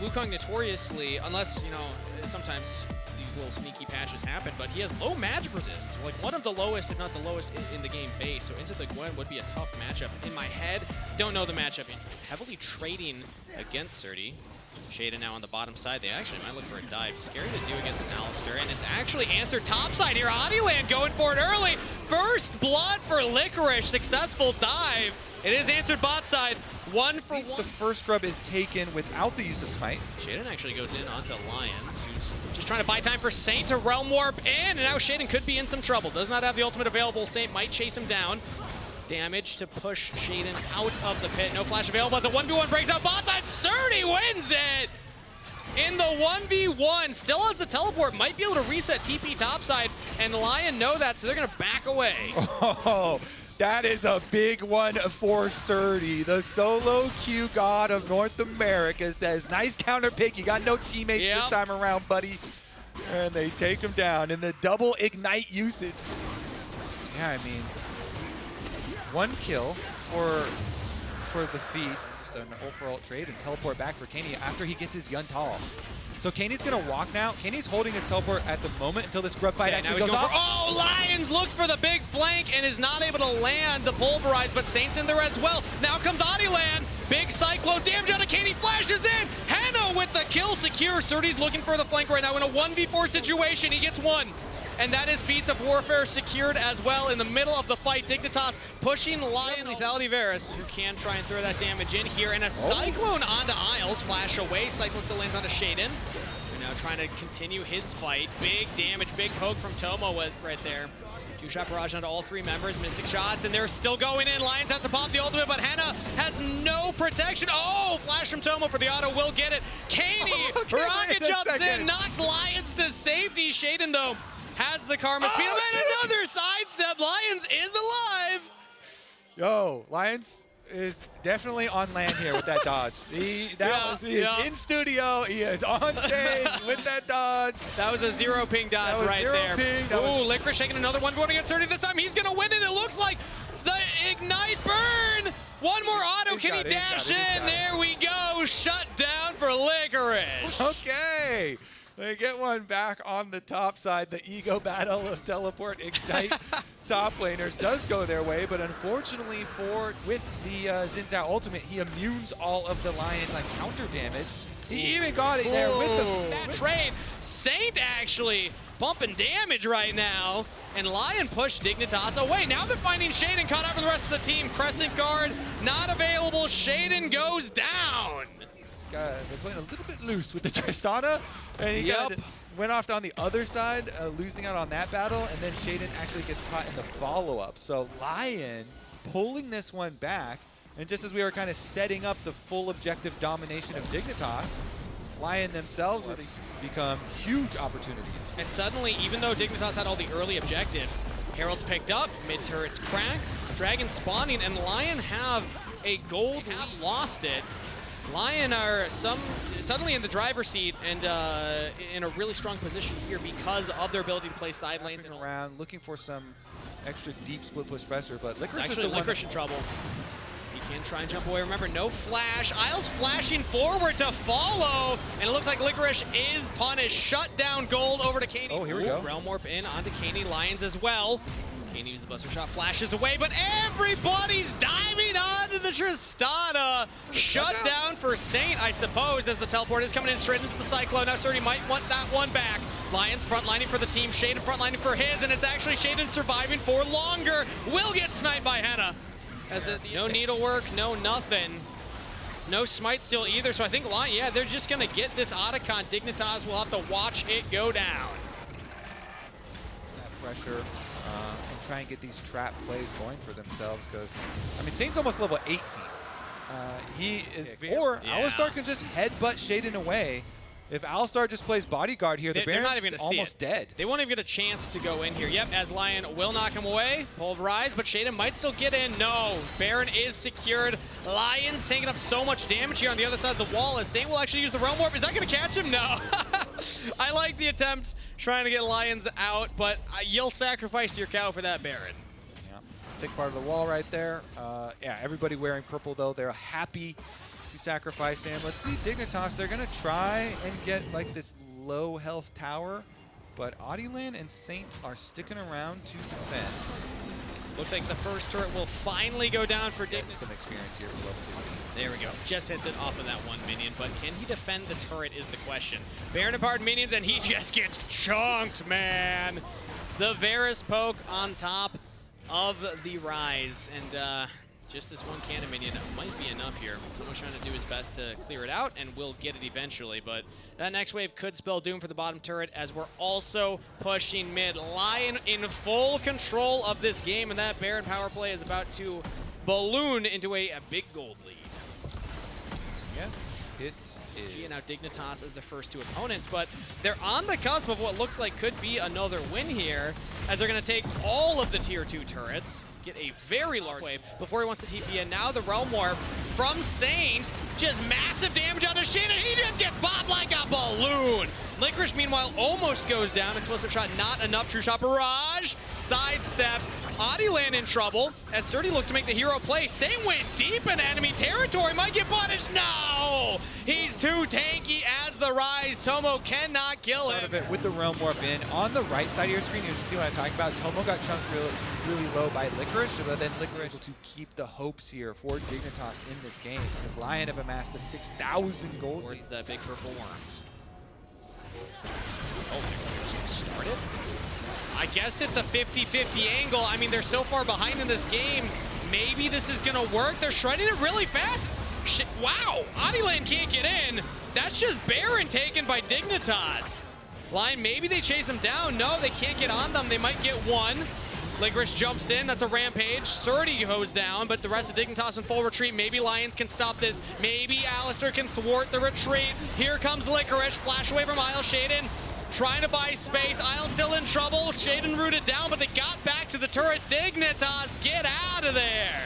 Wukong notoriously, unless, you know, sometimes these little sneaky patches happen, but he has low magic resist. Like one of the lowest, if not the lowest in the game base. So into the Gwen would be a tough matchup. In my head, don't know the matchup. He's heavily trading against Surdy. Shaden now on the bottom side. They actually might look for a dive. Scary to do against an Alistar, and it's actually answered top side here. Adiland going for it early. First blood for Licorice. Successful dive. It is answered bot side. 1 for 1. The first scrub is taken without the use of Smite. Shaden actually goes in onto Lions, who's just trying to buy time for Saint to Realm Warp in, and now Shaden could be in some trouble. Does not have the ultimate available. Saint might chase him down. Damage to push Shaden out of the pit. No flash available as a 1v1 breaks out bot side. Surdy wins it! In the 1v1, still has the teleport, might be able to reset TP topside, and Lion know that, so they're gonna back away. Oh, that is a big one for Surdy. The solo queue god of North America says, nice counter pick, you got no teammates this time around, buddy. And they take him down in the double ignite usage. Yeah, I mean, 1 kill for the feats. An ult-for-ult trade and teleport back for Kaney after he gets his Yuntal. So Kaney's gonna walk now. Kaney's holding his teleport at the moment until this grub fight actually goes off. Oh, Lions looks for the big flank and is not able to land the pulverize, but Saint's in there as well. Now comes Adiland. Big cyclone damage out of Kaney, flashes in. Henna with the kill secure. Surdy's looking for the flank right now in a 1v4 situation. He gets 1. And that is Feats of Warfare secured as well in the middle of the fight. Dignitas pushing Lion. Lethality Varus, who can try and throw that damage in here. And a Cyclone onto Isles, flash away. Cyclone still lands onto Shaden. They're now trying to continue his fight. Big damage, big poke from Tomo right there. 2-shot barrage onto all 3 members. Mystic shots, and they're still going in. Lions has to pop the ultimate, but Henna has no protection. Oh, flash from Tomo for the auto. Will get it. Kaney, rocket jumps in, knocks Lions to safety. Shaden, though, has the karma speed, and another sidestep. Lions is alive. Yo, Lions is definitely on land here with that dodge. He is in studio. He is on stage with that dodge. That was a 0 ping dodge right there. Ooh, Licorice shaking another one going against Surdy. This time he's gonna win it. It looks like the ignite burn. One more auto. Can he dash in? There we go. Shut down for Licorice. Okay. They get one back on the top side. The ego battle of teleport ignite top laners does go their way, but unfortunately with the Xin Zhao ultimate, he immunes all of the Lion counter damage. He even got it there with the trade. Saint actually bumping damage right now, and Lion pushed Dignitas away. Now they're finding Shaden caught up with the rest of the team. Crescent guard not available. Shaden goes down. They're playing a little bit loose with the Tristana, and he went off on the other side, losing out on that battle, and then Shaden actually gets caught in the follow-up. So Lion pulling this one back, and just as we were kind of setting up the full objective domination of Dignitas, Lion themselves would become huge opportunities. And suddenly, even though Dignitas had all the early objectives, Herald's picked up, mid-turret's cracked, Dragon spawning, and Lion have a gold lead. Lost it. Lion are suddenly in the driver's seat and in a really strong position here because of their ability to play side lanes and around, looking for some extra deep split push pressure, but Licorice actually Licorice in trouble. He can try and jump away. Remember, no flash. Isles flashing forward to follow, and it looks like Licorice is punished. Shut down gold over to Kaney. Oh, here we go. Realm Warp in onto Kaney. Lions as well. Kaney uses the Buster Shot, flashes away, but everybody's diving onto the Tristana. Shut down for Saint, I suppose, as the teleport is coming in straight into the Cyclone. Now Surdy might want that one back. Lions frontlining for the team, Shaden frontlining for his, and it's actually Shaden surviving for longer. Will get sniped by Henna. No needlework, no nothing. No smite steal either, so I think Lion, they're just gonna get this Otacon. Dignitas will have to watch it go down. That pressure. And try and get these trap plays going for themselves, because I mean Saint's almost level 18. He is, or Alistar can just headbutt Shaden away. If Alistar just plays bodyguard here, the Baron's almost dead. They won't even get a chance to go in here. Yep, as Lion will knock him away. Pulverize, but Shaden might still get in. No, Baron is secured. Lion's taking up so much damage here on the other side of the wall, as Saint will actually use the Realm Warp. Is that going to catch him? No. I like the attempt trying to get Lions out, but you'll sacrifice your cow for that Baron. Yeah, thick part of the wall right there. Yeah, everybody wearing purple though. They're happy to sacrifice him. Let's see Dignitas. They're going to try and get like this low health tower, but Adilan and Saint are sticking around to defend. Looks like the first turret will finally go down for Dignitas. Some experience here for level 16. There we go. Just hits it off of that one minion, but can he defend the turret is the question. Baron apart minions, and he just gets chunked, man. The Varus poke on top of the Rise, and just this one cannon minion might be enough here. Tomo's trying to do his best to clear it out, and will get it eventually, but that next wave could spell doom for the bottom turret, as we're also pushing mid. Lyon in full control of this game, and that Baron power play is about to balloon into a big gold lead. Yes, it is. And now Dignitas as the first two opponents, but they're on the cusp of what looks like could be another win here, as they're going to take all of the tier 2 turrets, get a very large wave before he wants to TP in. Now the Realm Warp from Saint, just massive damage on the Shin, and he just gets bobbed like a balloon. Licorice, meanwhile, almost goes down. Explosive shot, not enough. True shot barrage, sidestep. Adilan in trouble as Surdy looks to make the hero play. Saint went deep in enemy territory, might get punished. No! He's too tanky as the Rise. Tomo cannot kill him. Out of it with the Realm Warp in. On the right side of your screen, you can see what I'm talking about. Tomo got chunked really low by Licorice, but then Licorice able to keep the hopes here for Dignitas in this game, because Lyon have amassed a 6,000 gold. Towards that big purple worm. Oh, they're just gonna start it? I guess it's a 50-50 angle. I mean, they're so far behind in this game. Maybe this is gonna work. They're shredding it really fast. Wow, Adilan can't get in. That's just Baron taken by Dignitas. Lyon, maybe they chase him down. No, they can't get on them. They might get one. Licorice jumps in, that's a rampage. Surdy goes down, but the rest of Dignitas in full retreat. Maybe Lions can stop this. Maybe Alistair can thwart the retreat. Here comes Licorice, flash away from Isle Shaden. Trying to buy space. Isle's still in trouble. Shaden rooted down, but they got back to the turret. Dignitas, get out of there.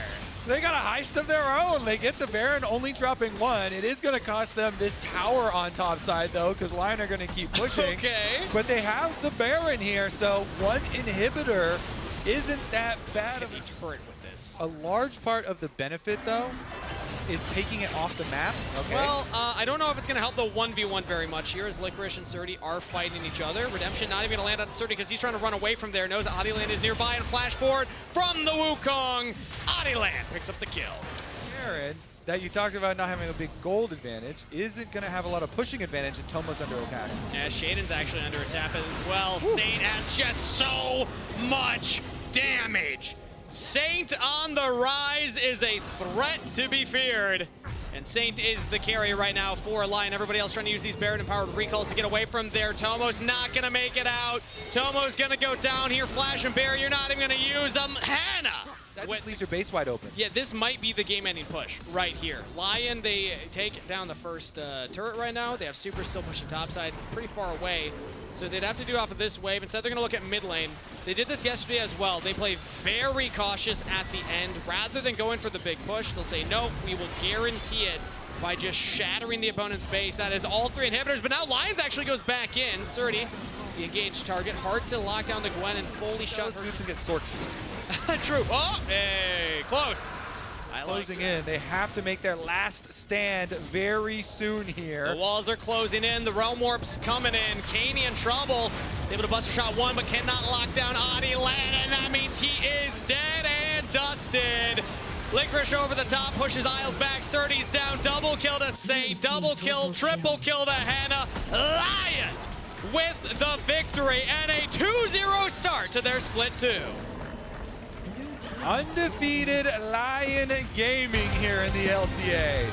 They got a heist of their own. They get the Baron only dropping one. It is going to cost them this tower on top side, though, because Lyon are going to keep pushing. Okay. But they have the Baron here, so one inhibitor isn't that bad of a turret with this. A large part of the benefit, though, is taking it off the map. Okay. Well, I don't know if it's going to help the 1v1 very much here, as Licorice and Surdy are fighting each other. Redemption not even going to land on Surdy because he's trying to run away from there. Knows that Adilan is nearby and flash forward from the Wukong. Adilan picks up the kill. Baron, that you talked about not having a big gold advantage, isn't going to have a lot of pushing advantage, and Tomo's under attack. Yeah, Shaden's actually under attack as well. Woo. Saint has just so much damage. Saint on the Rise is a threat to be feared. And Saint is the carry right now for Lyon. Everybody else trying to use these Baron-empowered recalls to get away from there. Tomo's not going to make it out. Tomo's going to go down here. Flash and barrier, not even going to use them. Hannah! That just leaves your base wide open. Yeah, this might be the game-ending push right here. Lyon, they take down the first turret right now. They have Super still pushing topside pretty far away. So they'd have to do off of this wave. Instead, they're going to look at mid lane. They did this yesterday as well. They play very cautious at the end. Rather than going for the big push, they'll say, no, we will guarantee it by just shattering the opponent's base. That is all three inhibitors, but now Lions actually goes back in. Surdy, the engaged target. Hard to lock down the Gwen and fully shut her. Boots and get sword. True. Oh, hey, close. Closing in. They have to make their last stand very soon here. The walls are closing in. The Realm Warp's coming in. Kaney in trouble. Able to bust a shot one, but cannot lock down Adilan, and that means he is dead and dusted. Licorice over the top, pushes Isles back. Surdy's down. Double kill to Saint. Double kill, triple kill to Hannah. Lyon with the victory and a 2-0 start to their split 2. Undefeated Lyon Gaming here in the LTA.